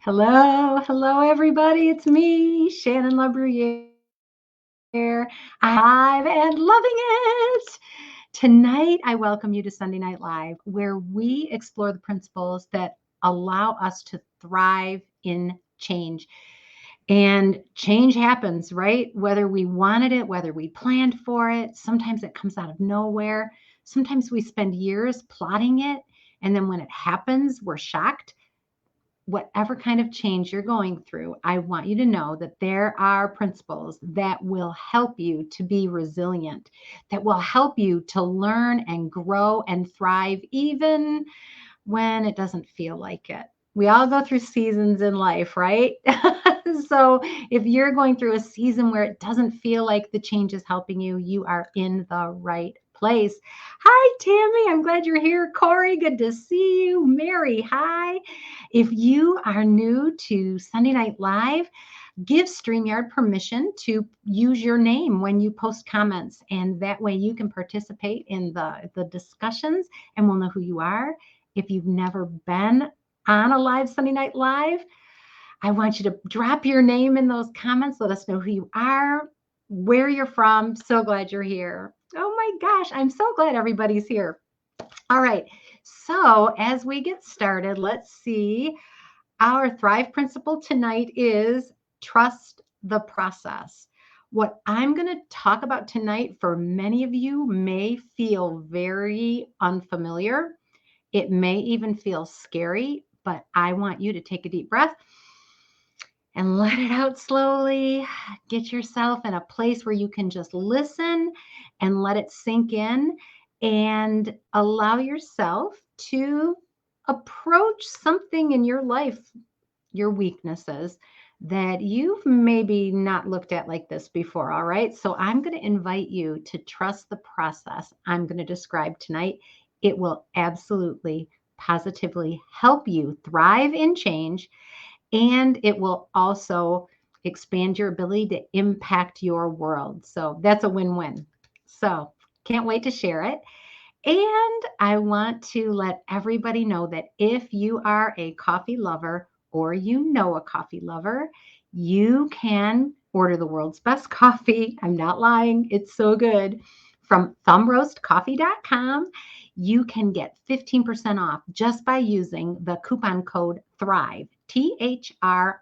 Hello, everybody. It's me, Shannon LaBruyere. I'm live and loving it. Tonight, I welcome you to Sunday Night Live, where we explore the principles that allow us to thrive in change. And change happens, right? Whether we wanted it, whether we planned for it, sometimes it comes out of nowhere. Sometimes we spend years plotting it. And then when it happens, we're shocked. Whatever kind of change you're going through, I want you to know that there are principles that will help you to be resilient, that will help you to learn and grow and thrive, even when it doesn't feel like it. We all go through seasons in life, right? So if you're going through a season where it doesn't feel like the change is helping you, you are in the right place. Hi, Tammy. I'm glad you're here. Corey, good to see you. Mary, hi. If you are new to Sunday Night Live, give StreamYard permission to use your name when you post comments. And that way you can participate in the discussions and we'll know who you are. If you've never been on a live Sunday Night Live, I want you to drop your name in those comments. Let us know who you are, where you're from. So glad you're here. Oh my gosh, I'm so glad everybody's here. All right. So as we get started, let's see. Our Thrive principle tonight is trust the process. What I'm going to talk about tonight for many of you may feel very unfamiliar. It may even feel scary, but I want you to take a deep breath and let it out slowly. Get yourself in a place where you can just listen and let it sink in and allow yourself to approach something in your life, your weaknesses that you've maybe not looked at like this before. All right. So I'm going to invite you to trust the process I'm going to describe tonight. It will absolutely, positively help you thrive in change, and it will also expand your ability to impact your world. So that's a win win. So can't wait to share it. And I want to let everybody know that if you are a coffee lover or you know a coffee lover, you can order the world's best coffee. I'm not lying, it's so good. From thumbroastcoffee.com, you can get 15% off just by using the coupon code THRIVE, THRIVE.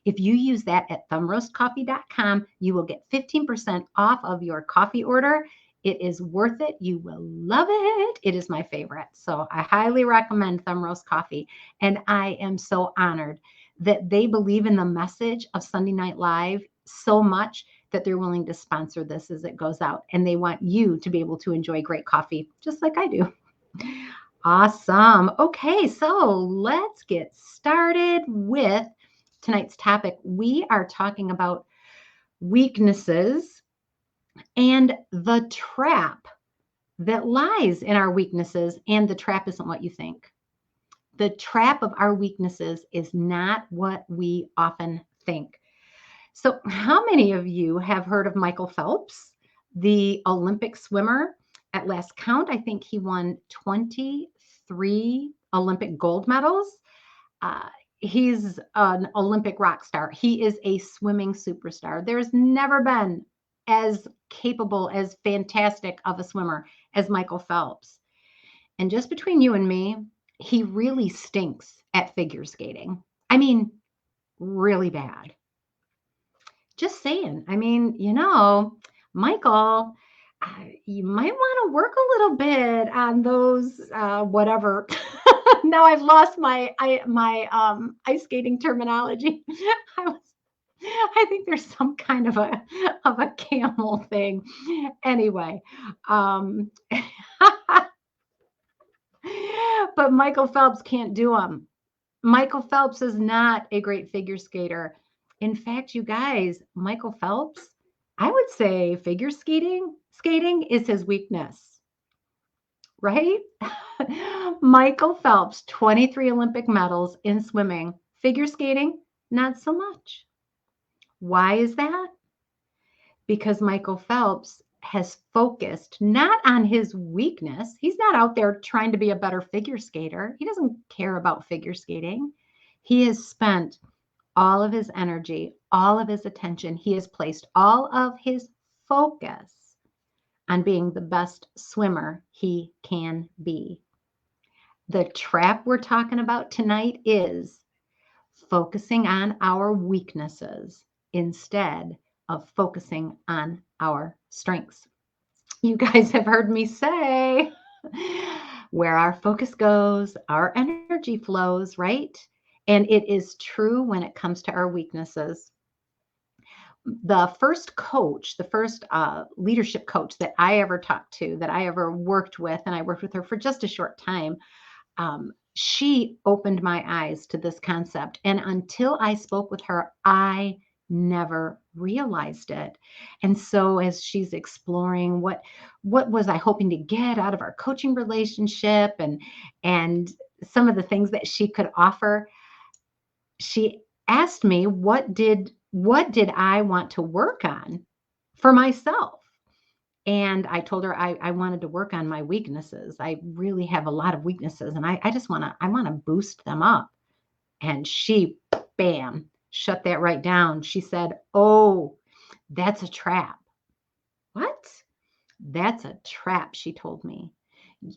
If you use that at thumbroastcoffee.com, you will get 15% off of your coffee order. It is worth it. You will love it. It is my favorite. So I highly recommend Thumb Roast Coffee. And I am so honored that they believe in the message of Sunday Night Live so much that they're willing to sponsor this as it goes out. And they want you to be able to enjoy great coffee, just like I do. Awesome. Okay, so let's get started with tonight's topic. We are talking about weaknesses and the trap that lies in our weaknesses. And the trap isn't what you think. The trap of our weaknesses is not what we often think. So, how many of you have heard of Michael Phelps, the Olympic swimmer? At last count, I think he won 23 Olympic gold medals. He's an Olympic rock star. He is a swimming superstar. There's never been as capable, as fantastic of a swimmer as Michael Phelps. And just between you and me, he really stinks at figure skating. I mean, really bad. Just saying. I mean, Michael, you might want to work a little bit on those whatever. Now I've lost my ice skating terminology. I was I think there's some kind of a camel thing. Anyway, um but Michael Phelps can't do them. Michael Phelps is not a great figure skater. In fact, you guys, Michael Phelps, I would say figure skating is his weakness, right? Michael Phelps, 23 Olympic medals in swimming. Figure skating, not so much. Why is that? Because Michael Phelps has focused not on his weakness. He's not out there trying to be a better figure skater. He doesn't care about figure skating. He has spent all of his energy, all of his attention. He has placed all of his focus on being the best swimmer he can be. The trap we're talking about tonight is focusing on our weaknesses instead of focusing on our strengths. You guys have heard me say, where our focus goes, our energy flows, right? And it is true when it comes to our weaknesses. The first coach, the first leadership coach that I ever talked to, that I ever worked with, and I worked with her for just a short time, she opened my eyes to this concept. And until I spoke with her, I never realized it. And so as she's exploring what was I hoping to get out of our coaching relationship, and some of the things that she could offer, she asked me what did I want to work on for myself. And I told her I wanted to work on my weaknesses. I really have a lot of weaknesses, and I just I want to boost them up. And she, bam, shut that right down. She said, "Oh, that's a trap." What? That's a trap, she told me.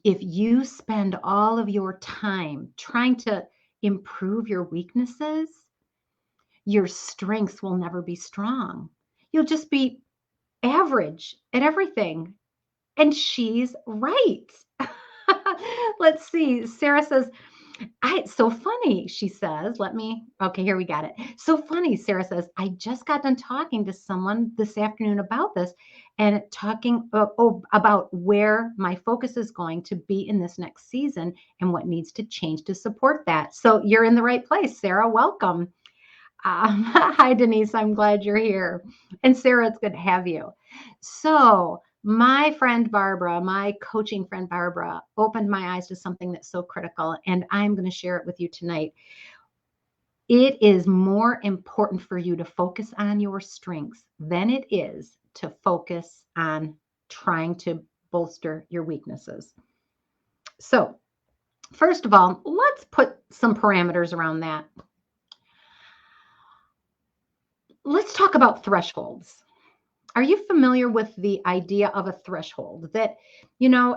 If you spend all of your time trying to improve your weaknesses, your strengths will never be strong. You'll just be average at everything. And she's right. Let's see. Sarah says, it's so funny. She says, okay, here we got it. So funny. Sarah says, I just got done talking to someone this afternoon about this and talking about where my focus is going to be in this next season and what needs to change to support that. So you're in the right place, Sarah. Welcome. Hi, Denise. I'm glad you're here. And Sarah, it's good to have you. So my friend Barbara, my coaching friend Barbara, opened my eyes to something that's so critical, and I'm going to share it with you tonight. It is more important for you to focus on your strengths than it is to focus on trying to bolster your weaknesses. So, first of all, let's put some parameters around that. Let's talk about thresholds. Are you familiar with the idea of a threshold that,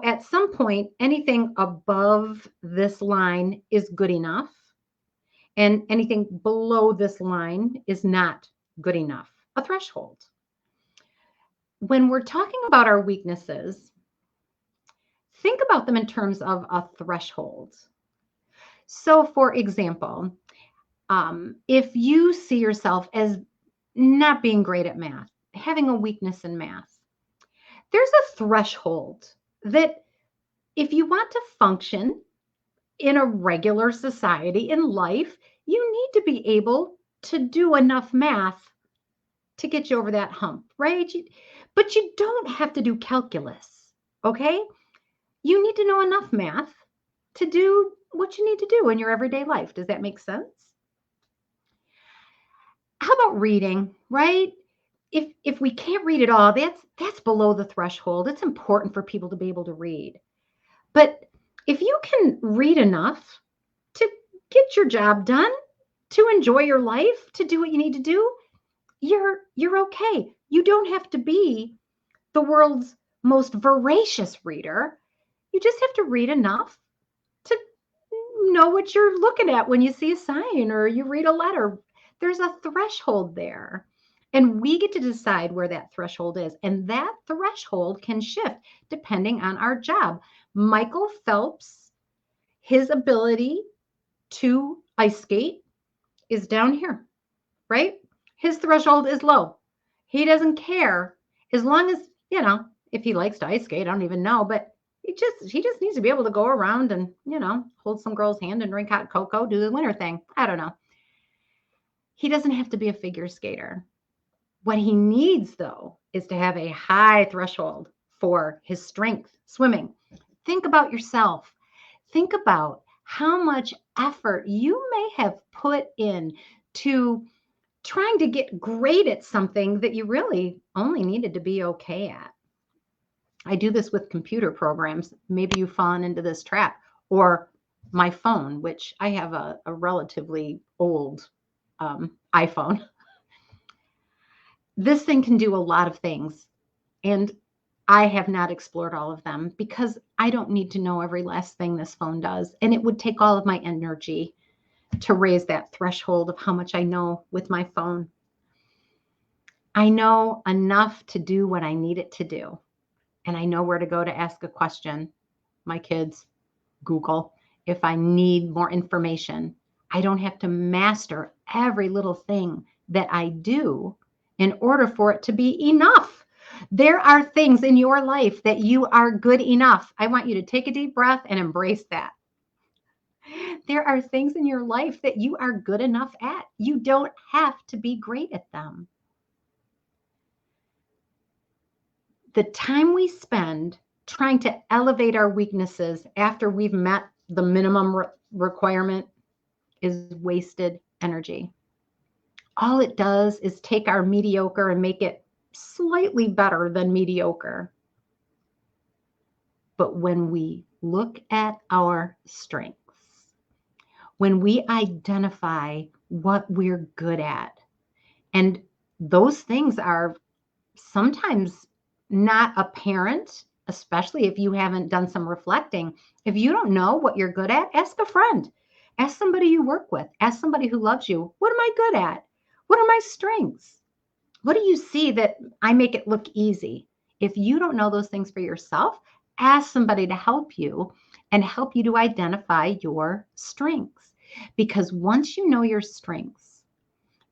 at some point, anything above this line is good enough and anything below this line is not good enough? A threshold. When we're talking about our weaknesses, think about them in terms of a threshold. So, for example, if you see yourself as not being great at math, having a weakness in math, there's a threshold that if you want to function in a regular society in life, you need to be able to do enough math to get you over that hump, right? But you don't have to do calculus, okay? You need to know enough math to do what you need to do in your everyday life. Does that make sense? How about reading, right? If we can't read at all, that's below the threshold. It's important for people to be able to read. But if you can read enough to get your job done, to enjoy your life, to do what you need to do, you're okay. You don't have to be the world's most voracious reader. You just have to read enough to know what you're looking at when you see a sign or you read a letter. There's a threshold there. And we get to decide where that threshold is. And that threshold can shift depending on our job. Michael Phelps, his ability to ice skate is down here, right? His threshold is low. He doesn't care as long as, if he likes to ice skate, I don't even know, but he just needs to be able to go around and, hold some girl's hand and drink hot cocoa, do the winter thing. I don't know. He doesn't have to be a figure skater. What he needs, though, is to have a high threshold for his strength, swimming. Think about yourself. Think about how much effort you may have put in to trying to get great at something that you really only needed to be okay at. I do this with computer programs. Maybe you've fallen into this trap, or my phone, which I have a relatively old iPhone. This thing can do a lot of things. And I have not explored all of them because I don't need to know every last thing this phone does. And it would take all of my energy to raise that threshold of how much I know with my phone. I know enough to do what I need it to do. And I know where to go to ask a question. My kids, Google. If I need more information, I don't have to master every little thing that I do in order for it to be enough. There are things in your life that you are good enough. I want you to take a deep breath and embrace that. There are things in your life that you are good enough at. You don't have to be great at them. The time we spend trying to elevate our weaknesses after we've met the minimum requirement is wasted energy. All it does is take our mediocre and make it slightly better than mediocre. But when we look at our strengths, when we identify what we're good at, and those things are sometimes not apparent, especially if you haven't done some reflecting. If you don't know what you're good at, ask a friend. Ask somebody you work with. Ask somebody who loves you. What am I good at? What are my strengths? What do you see that I make it look easy? If you don't know those things for yourself, ask somebody to help you and help you to identify your strengths. Because once you know your strengths,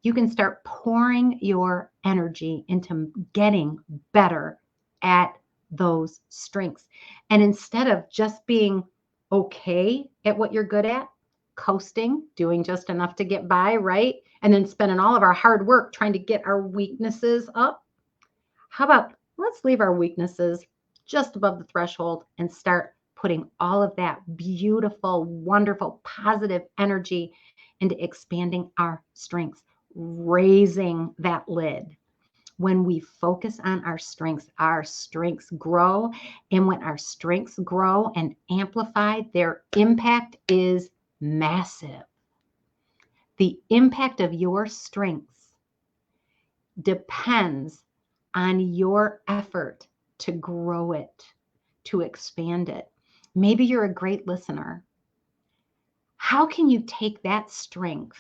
you can start pouring your energy into getting better at those strengths. And instead of just being okay at what you're good at, coasting, doing just enough to get by, right? And then spending all of our hard work trying to get our weaknesses up. How about let's leave our weaknesses just above the threshold and start putting all of that beautiful, wonderful, positive energy into expanding our strengths, raising that lid. When we focus on our strengths grow. And when our strengths grow and amplify, their impact is massive. The impact of your strengths depends on your effort to grow it, to expand it. Maybe you're a great listener. How can you take that strength?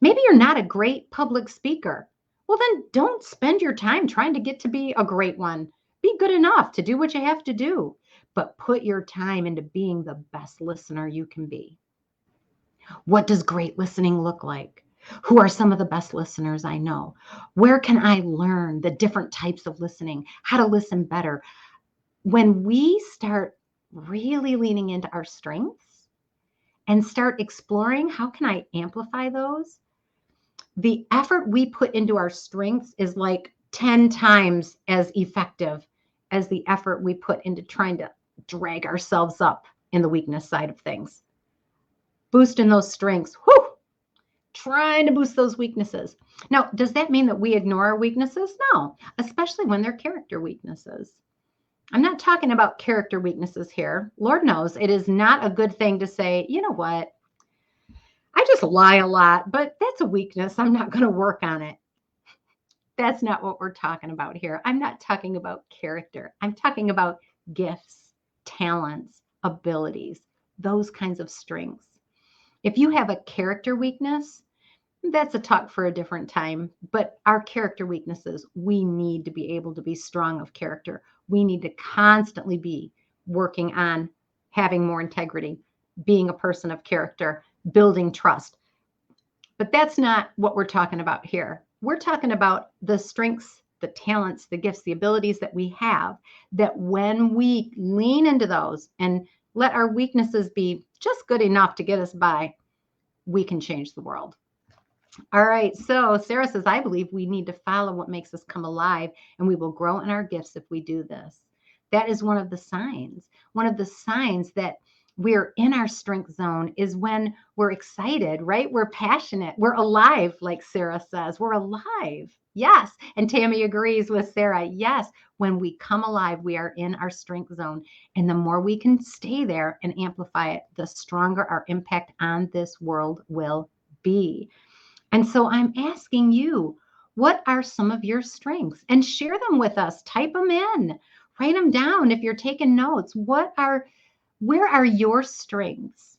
Maybe you're not a great public speaker. Well, then don't spend your time trying to get to be a great one. Be good enough to do what you have to do, but put your time into being the best listener you can be. What does great listening look like? Who are some of the best listeners I know? Where can I learn the different types of listening, how to listen better? When we start really leaning into our strengths and start exploring how can I amplify those, the effort we put into our strengths is like 10 times as effective as the effort we put into trying to drag ourselves up in the weakness side of things. Boosting those strengths, trying to boost those weaknesses. Now, does that mean that we ignore our weaknesses? No, especially when they're character weaknesses. I'm not talking about character weaknesses here. Lord knows it is not a good thing to say, you know what? I just lie a lot, but that's a weakness. I'm not going to work on it. That's not what we're talking about here. I'm not talking about character. I'm talking about gifts, talents, abilities, those kinds of strengths. If you have a character weakness, that's a talk for a different time. But our character weaknesses, we need to be able to be strong of character. We need to constantly be working on having more integrity, being a person of character, building trust. But that's not what we're talking about here. We're talking about the strengths, the talents, the gifts, the abilities that we have, that when we lean into those and let our weaknesses be just good enough to get us by, we can change the world. All right. So Sarah says, I believe we need to follow what makes us come alive, and we will grow in our gifts if we do this. That is one of the signs that we're in our strength zone is when we're excited, right? We're passionate. We're alive, like Sarah says. We're alive. Yes. And Tammy agrees with Sarah. Yes. When we come alive, we are in our strength zone. And the more we can stay there and amplify it, the stronger our impact on this world will be. And so I'm asking you, what are some of your strengths? And share them with us. Type them in, write them down if you're taking notes. Where are your strengths?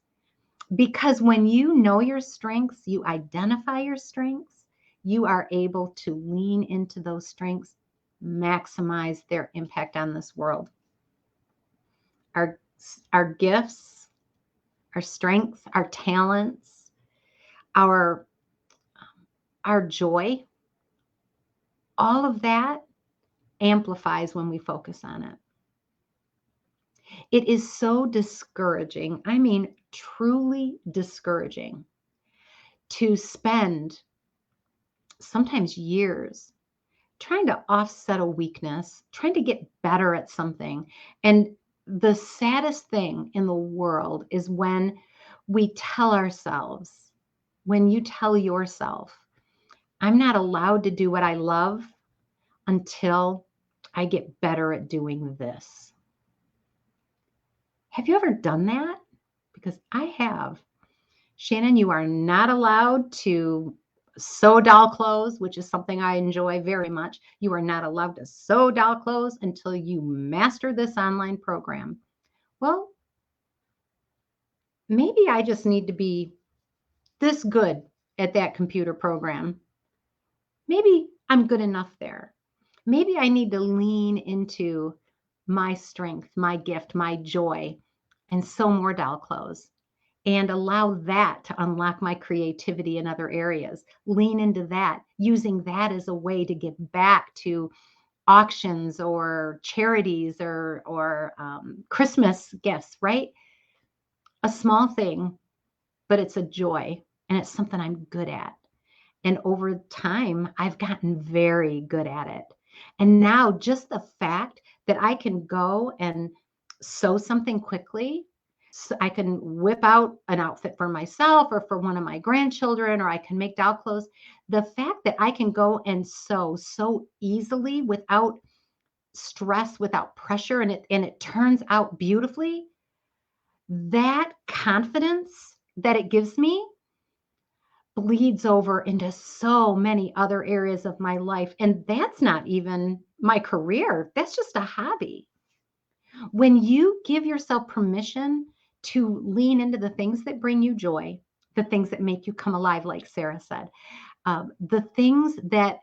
Because when you know your strengths, you identify your strengths, you are able to lean into those strengths, maximize their impact on this world. Our, our gifts, our strengths, our talents, our, our joy, all of that amplifies when we focus on it. It is so discouraging. I mean, truly discouraging to spend sometimes years trying to offset a weakness, trying to get better at something. And the saddest thing in the world is when we tell ourselves, when you tell yourself, I'm not allowed to do what I love until I get better at doing this. Have you ever done that? Because I have. Shannon, you are not allowed to sew doll clothes, which is something I enjoy very much. You are not allowed to sew doll clothes until you master this online program. Well, maybe I just need to be this good at that computer program. Maybe I'm good enough there. Maybe I need to lean into my strength, my gift, my joy, and sew more doll clothes and allow that to unlock my creativity in other areas. Lean into that, using that as a way to give back to auctions or charities or Christmas gifts, right? A small thing, but it's a joy and it's something I'm good at. And over time, I've gotten very good at it. And now, just the fact that I can go and sew something quickly, so I can whip out an outfit for myself or for one of my grandchildren, or I can make doll clothes. The fact that I can go and sew so easily without stress, without pressure, and it turns out beautifully, that confidence that it gives me bleeds over into so many other areas of my life. And that's not even my career, that's just a hobby. When you give yourself permission to lean into the things that bring you joy, the things that make you come alive, like Sarah said, the things that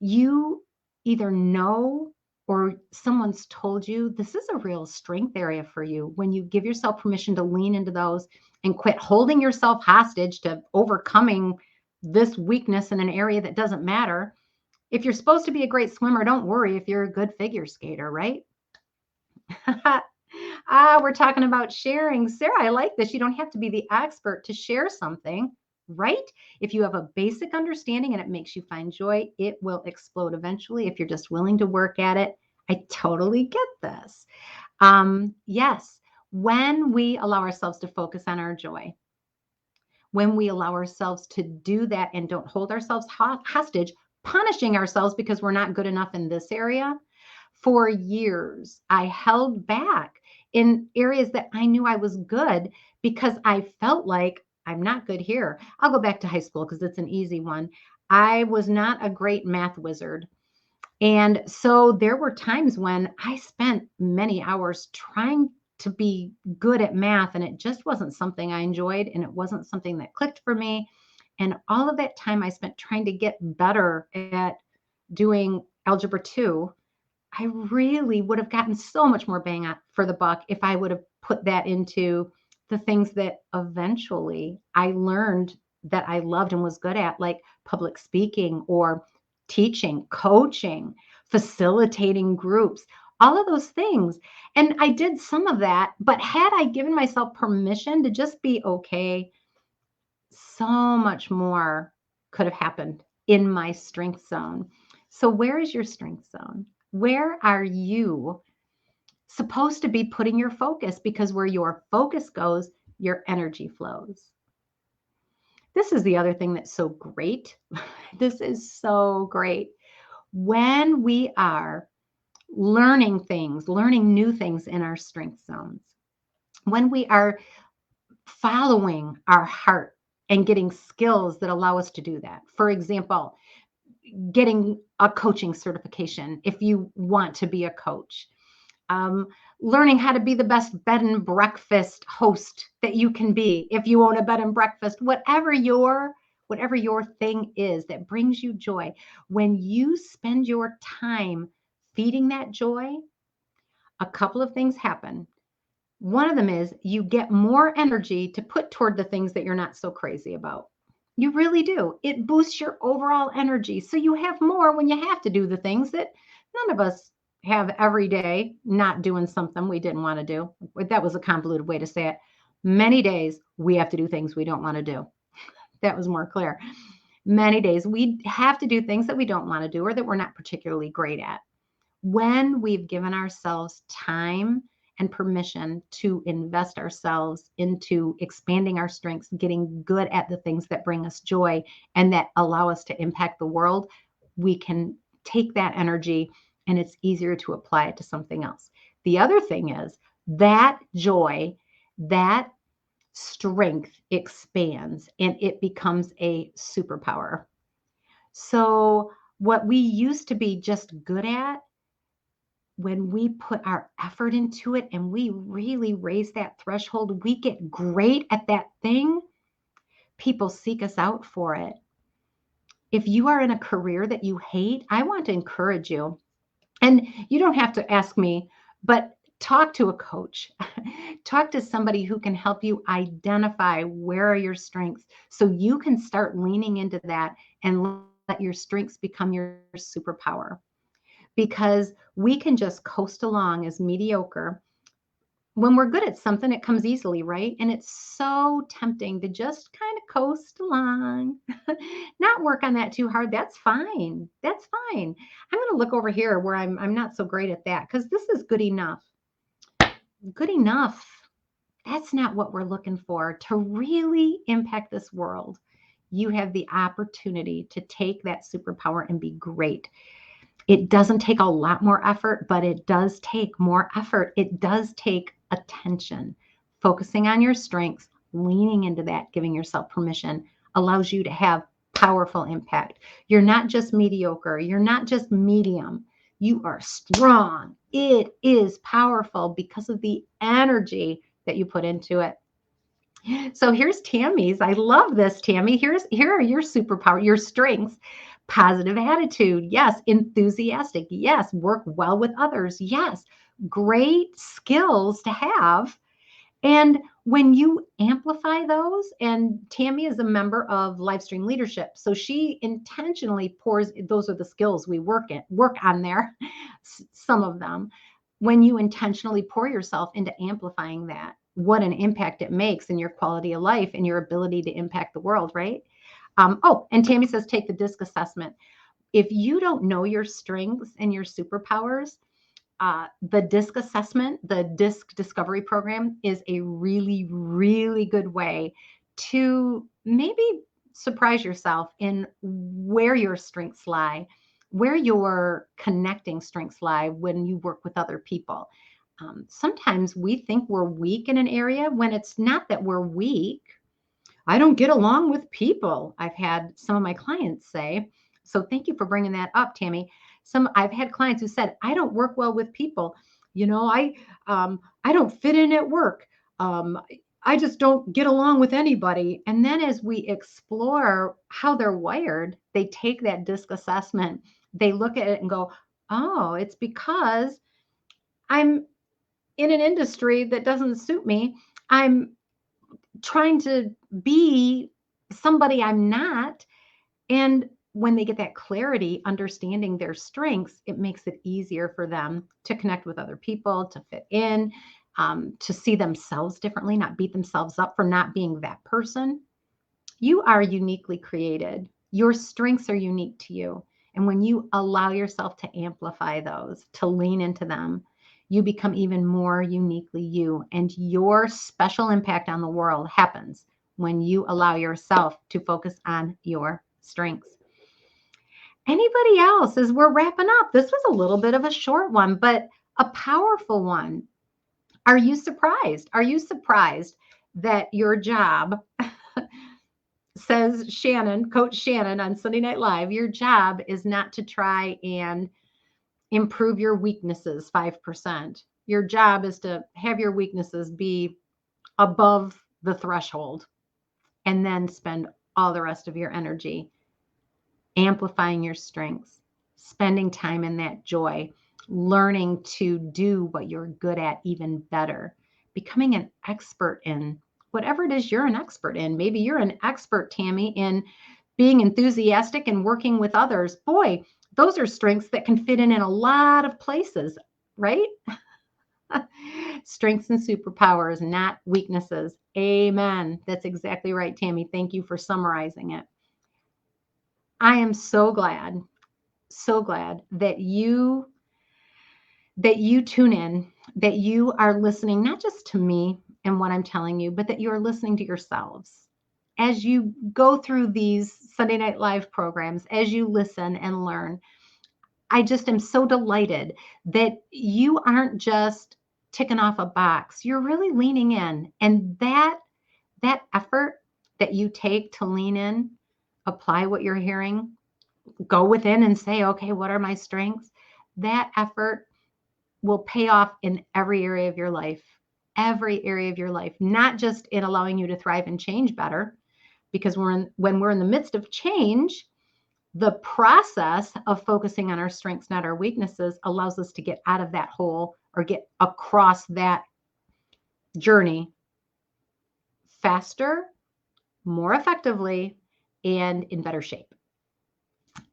you either know or someone's told you this is a real strength area for you, when you give yourself permission to lean into those and quit holding yourself hostage to overcoming this weakness in an area that doesn't matter. If you're supposed to be a great swimmer, don't worry if you're a good figure skater, right? We're talking about sharing. Sarah, I like this. You don't have to be the expert to share something, right? If you have a basic understanding and it makes you find joy, it will explode eventually if you're just willing to work at it. I totally get this. Yes, when we allow ourselves to focus on our joy, when we allow ourselves to do that and don't hold ourselves hostage, punishing ourselves because we're not good enough in this area. For years, I held back in areas that I knew I was good because I felt like I'm not good here. I'll go back to high school because it's an easy one. I was not a great math wizard. And so there were times when I spent many hours trying to be good at math, and it just wasn't something I enjoyed, and it wasn't something that clicked for me. And all of that time I spent trying to get better at doing algebra 2, I really would have gotten so much more bang for the buck if I would have put that into the things that eventually I learned that I loved and was good at, like public speaking or teaching, coaching, facilitating groups, all of those things. And I did some of that, but had I given myself permission to just be okay, so much more could have happened in my strength zone. So, where is your strength zone? Where are you supposed to be putting your focus, because where your focus goes, your energy flows. This is the other thing that's so great. This is so great. When we are learning things, learning new things in our strength zones, when we are following our heart and getting skills that allow us to do that. For example, getting a coaching certification if you want to be a coach, um, learning how to be the best bed and breakfast host that you can be if you own a bed and breakfast, whatever your thing is that brings you joy. When you spend your time feeding that joy, a couple of things happen. One of them is you get more energy to put toward the things that you're not so crazy about. You really do. It boosts your overall energy. So you have more when you have to do the things that none of us have every day, not doing something we didn't want to do. That was a convoluted way to say it. Many days we have to do things we don't want to do. That was more clear. Many days we have to do things that we don't want to do or that we're not particularly great at. When we've given ourselves time and permission to invest ourselves into expanding our strengths, getting good at the things that bring us joy and that allow us to impact the world, we can take that energy and it's easier to apply it to something else. The other thing is that joy, that strength expands and it becomes a superpower. So, what we used to be just good at, when we put our effort into it and we really raise that threshold, we get great at that thing. People seek us out for it. If you are in a career that you hate, I want to encourage you. And you don't have to ask me, but talk to a coach. Talk to somebody who can help you identify where are your strengths so you can start leaning into that and let your strengths become your superpower. Because we can just coast along as mediocre. When we're good at something, it comes easily, right? And it's so tempting to just kind of coast along, not work on that too hard. That's fine. That's fine. I'm going to look over here where I'm not so great at that because this is good enough. Good enough. That's not what we're looking for. To really impact this world, you have the opportunity to take that superpower and be great. It doesn't take a lot more effort, but it does take more effort. It does take attention. Focusing on your strengths, leaning into that, giving yourself permission allows you to have powerful impact. You're not just mediocre. You're not just medium. You are strong. It is powerful because of the energy that you put into it. So here's Tammy's. I love this, Tammy. Here are your superpower, your strengths. Positive attitude. Yes. Enthusiastic. Yes. Work well with others. Yes. Great skills to have. And when you amplify those, and Tammy is a member of Livestream Leadership, so she intentionally pours, those are the skills we work on there, some of them. When you intentionally pour yourself into amplifying that, what an impact it makes in your quality of life and your ability to impact the world, right? And Tammy says, take the DISC assessment. If you don't know your strengths and your superpowers, the DISC assessment, the DISC discovery program is a really, really good way to maybe surprise yourself in where your strengths lie, where your connecting strengths lie when you work with other people. Sometimes we think we're weak in an area when it's not that we're weak. I don't get along with people. I've had some of my clients say, so thank you for bringing that up, Tammy. I've had clients who said, I don't work well with people. You know, I don't fit in at work. Um, I just don't get along with anybody. And then as we explore how they're wired, they take that DISC assessment. They look at it and go, oh, it's because I'm in an industry that doesn't suit me. I'm trying to be somebody I'm not. And when they get that clarity, understanding their strengths, it makes it easier for them to connect with other people, to fit in, to see themselves differently, not beat themselves up for not being that person. You are uniquely created. Your strengths are unique to you. And when you allow yourself to amplify those, to lean into them, you become even more uniquely you. And your special impact on the world happens when you allow yourself to focus on your strengths. Anybody else, as we're wrapping up? This was a little bit of a short one, but a powerful one. Are you surprised? Are you surprised that your job, says Shannon, Coach Shannon on Sunday Night Live, your job is not to try and improve your weaknesses 5%. Your job is to have your weaknesses be above the threshold and then spend all the rest of your energy amplifying your strengths, spending time in that joy, learning to do what you're good at even better, becoming an expert in whatever it is you're an expert in. Maybe you're an expert, Tammy, in being enthusiastic and working with others. Boy, those are strengths that can fit in a lot of places, right? Strengths and superpowers, not weaknesses. Amen. That's exactly right, Tammy. Thank you for summarizing it. I am so glad that you tune in, that you are listening not just to me and what I'm telling you, but that you are listening to yourselves. As you go through these Sunday Night Live programs, as you listen and learn, I just am so delighted that you aren't just ticking off a box. You're really leaning in. And that effort that you take to lean in, apply what you're hearing, go within and say, okay, what are my strengths? That effort will pay off in every area of your life, not just in allowing you to thrive and change better, because when we're in the midst of change, the process of focusing on our strengths, not our weaknesses, allows us to get out of that hole or get across that journey faster, more effectively, and in better shape.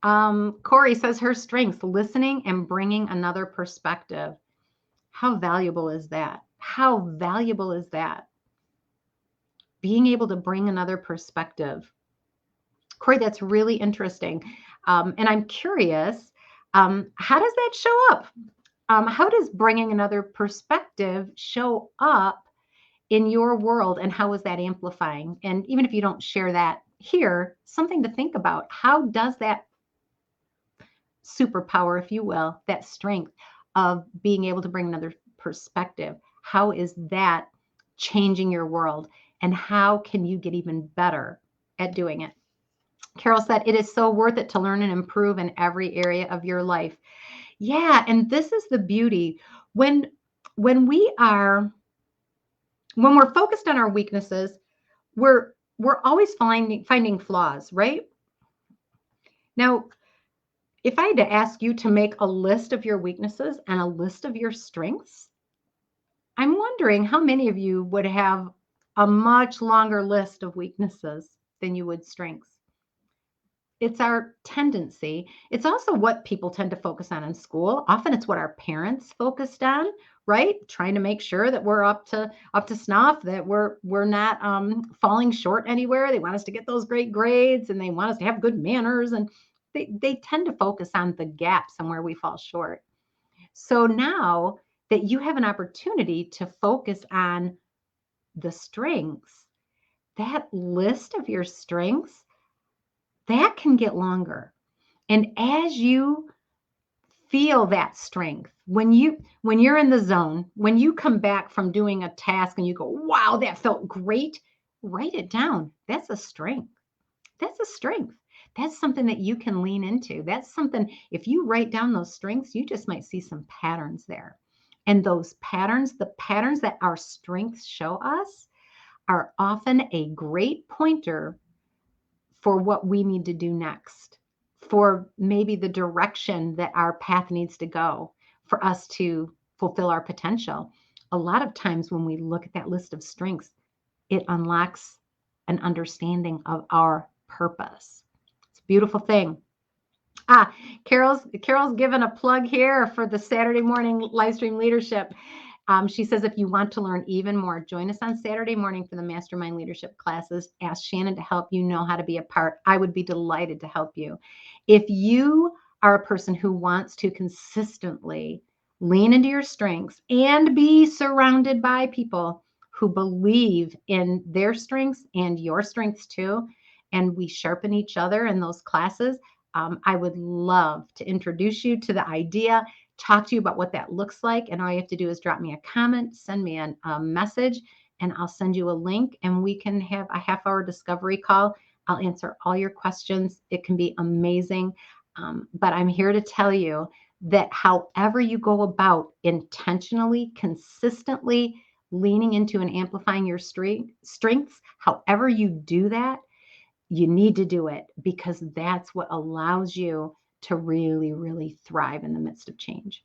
Corey says her strengths, listening and bringing another perspective. How valuable is that? How valuable is that? Being able to bring another perspective. Corey, that's really interesting. And I'm curious, how does that show up? How does bringing another perspective show up in your world, and how is that amplifying? And even if you don't share that here, something to think about. How does that superpower, if you will, that strength of being able to bring another perspective, how is that changing your world? And how can you get even better at doing it? Carol said, it is so worth it to learn and improve in every area of your life. Yeah, and this is the beauty. When we're focused on our weaknesses, we're always finding flaws, right? Now, if I had to ask you to make a list of your weaknesses and a list of your strengths, I'm wondering how many of you would have a much longer list of weaknesses than you would strengths. It's our tendency. It's also what people tend to focus on in school. Often it's what our parents focused on, right? Trying to make sure that we're up to snuff, that we're not falling short anywhere. They want us to get those great grades and they want us to have good manners, and they tend to focus on the gaps and where we fall short. So now that you have an opportunity to focus on the strengths, that list of your strengths, that can get longer. And as you feel that strength, when you're in the zone, when you come back from doing a task and you go, wow, that felt great, write it down. That's a strength. That's a strength. That's something that you can lean into. That's something, if you write down those strengths, you just might see some patterns there. And those patterns, the patterns that our strengths show us, are often a great pointer for what we need to do next, for maybe the direction that our path needs to go for us to fulfill our potential. A lot of times when we look at that list of strengths, it unlocks an understanding of our purpose. It's a beautiful thing. Carol's given a plug here for the Saturday morning live stream leadership. She says, if you want to learn even more, join us on Saturday morning for the Mastermind Leadership classes. Ask Shannon to help you know how to be a part. I would be delighted to help you. If you are a person who wants to consistently Lean into your strengths and be surrounded by people who believe in their strengths and your strengths too. And we sharpen each other in those classes. I would love to introduce you to the idea, talk to you about what that looks like. And all you have to do is drop me a comment, send me a message, and I'll send you a link and we can have a half-hour discovery call. I'll answer all your questions. It can be amazing. But I'm here to tell you that however you go about intentionally, consistently leaning into and amplifying your strengths, however you do that, you need to do it because that's what allows you to really, really thrive in the midst of change.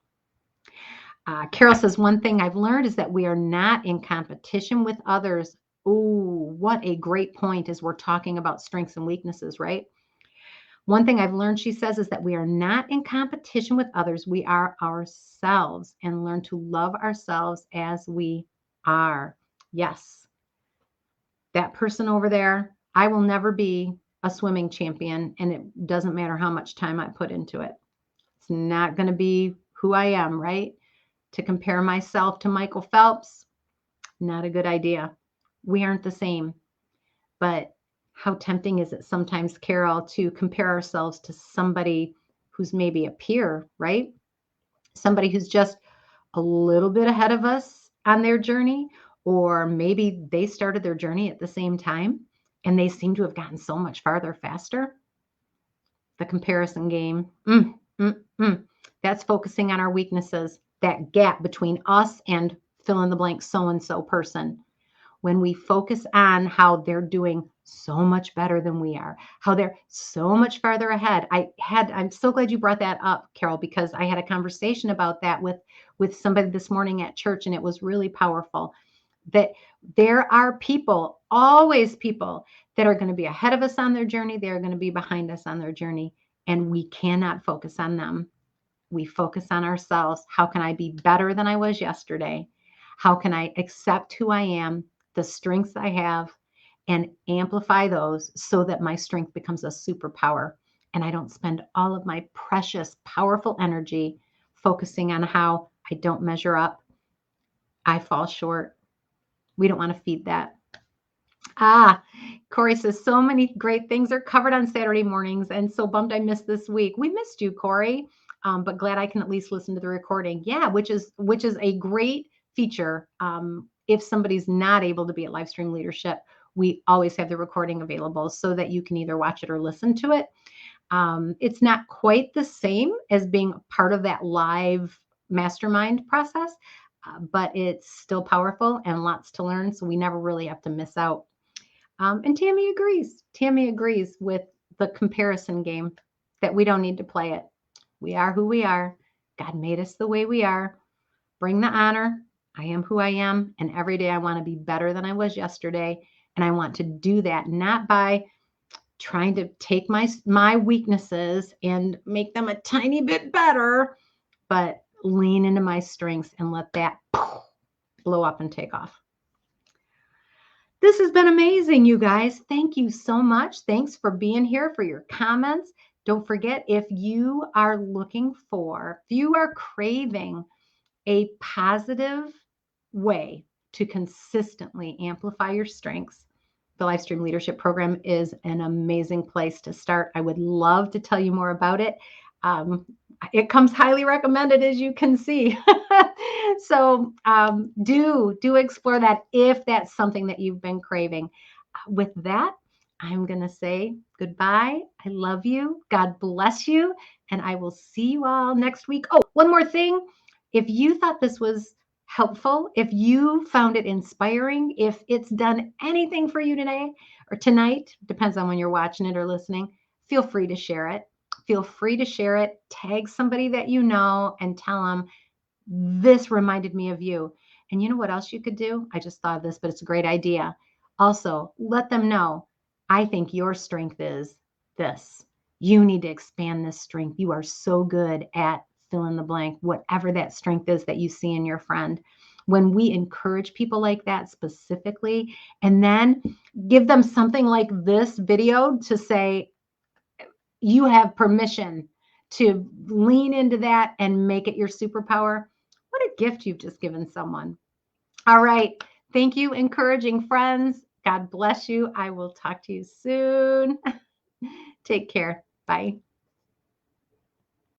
Carol says, one thing I've learned is that we are not in competition with others. Oh, what a great point as we're talking about strengths and weaknesses, right? One thing I've learned, she says, is that we are not in competition with others. We are ourselves and learn to love ourselves as we are. Yes, that person over there, I will never be a swimming champion, and it doesn't matter how much time I put into it. It's not going to be who I am, right? To compare myself to Michael Phelps, not a good idea. We aren't the same. But how tempting is it sometimes, Carol, to compare ourselves to somebody who's maybe a peer, right? Somebody who's just a little bit ahead of us on their journey, or maybe they started their journey at the same time and they seem to have gotten so much farther faster. The comparison game. That's focusing on our weaknesses, that gap between us and fill in the blank so-and-so person. When we focus on how they're doing so much better than we are, how they're so much farther ahead. I'm so glad you brought that up, Carol, because I had a conversation about that with somebody this morning at church, and it was really powerful. That there are people, always people, that are going to be ahead of us on their journey. They're going to be behind us on their journey, and we cannot focus on them. We focus on ourselves. How can I be better than I was yesterday? How can I accept who I am, the strengths I have, and amplify those so that my strength becomes a superpower and I don't spend all of my precious, powerful energy focusing on how I don't measure up, I fall short. We don't want to feed that. Corey says, so many great things are covered on Saturday mornings and so bummed I missed this week. We missed you, Corey, but glad I can at least listen to the recording. Yeah, which is a great feature. If somebody's not able to be at Livestream Leadership, we always have the recording available so that you can either watch it or listen to it. It's not quite the same as being part of that live mastermind process, but it's still powerful and lots to learn. So we never really have to miss out. And Tammy agrees. Tammy agrees with the comparison game that we don't need to play it. We are who we are. God made us the way we are. Bring the honor. I am who I am. And every day I want to be better than I was yesterday. And I want to do that not by trying to take my weaknesses and make them a tiny bit better, but lean into my strengths and let that blow up and take off. This has been amazing, you guys. Thank you so much. Thanks for being here, for your comments. Don't forget, if you are craving a positive way to consistently amplify your strengths, the Livestream Leadership Program is an amazing place to start. I would love to tell you more about it. It comes highly recommended, as you can see. So do explore that if that's something that you've been craving. With that, I'm going to say goodbye. I love you. God bless you. And I will see you all next week. Oh, one more thing. If you thought this was helpful, if you found it inspiring, if it's done anything for you today or tonight, depends on when you're watching it or listening, feel free to share it. Feel free to share it. Tag somebody that you know and tell them, this reminded me of you. And you know what else you could do? I just thought of this, but it's a great idea. Also, let them know, I think your strength is this. You need to expand this strength. You are so good at fill in the blank, whatever that strength is that you see in your friend. When we encourage people like that specifically, and then give them something like this video to say, you have permission to lean into that and make it your superpower, gift you've just given someone. All right. Thank you, encouraging friends. God bless you. I will talk to you soon. Take care. Bye.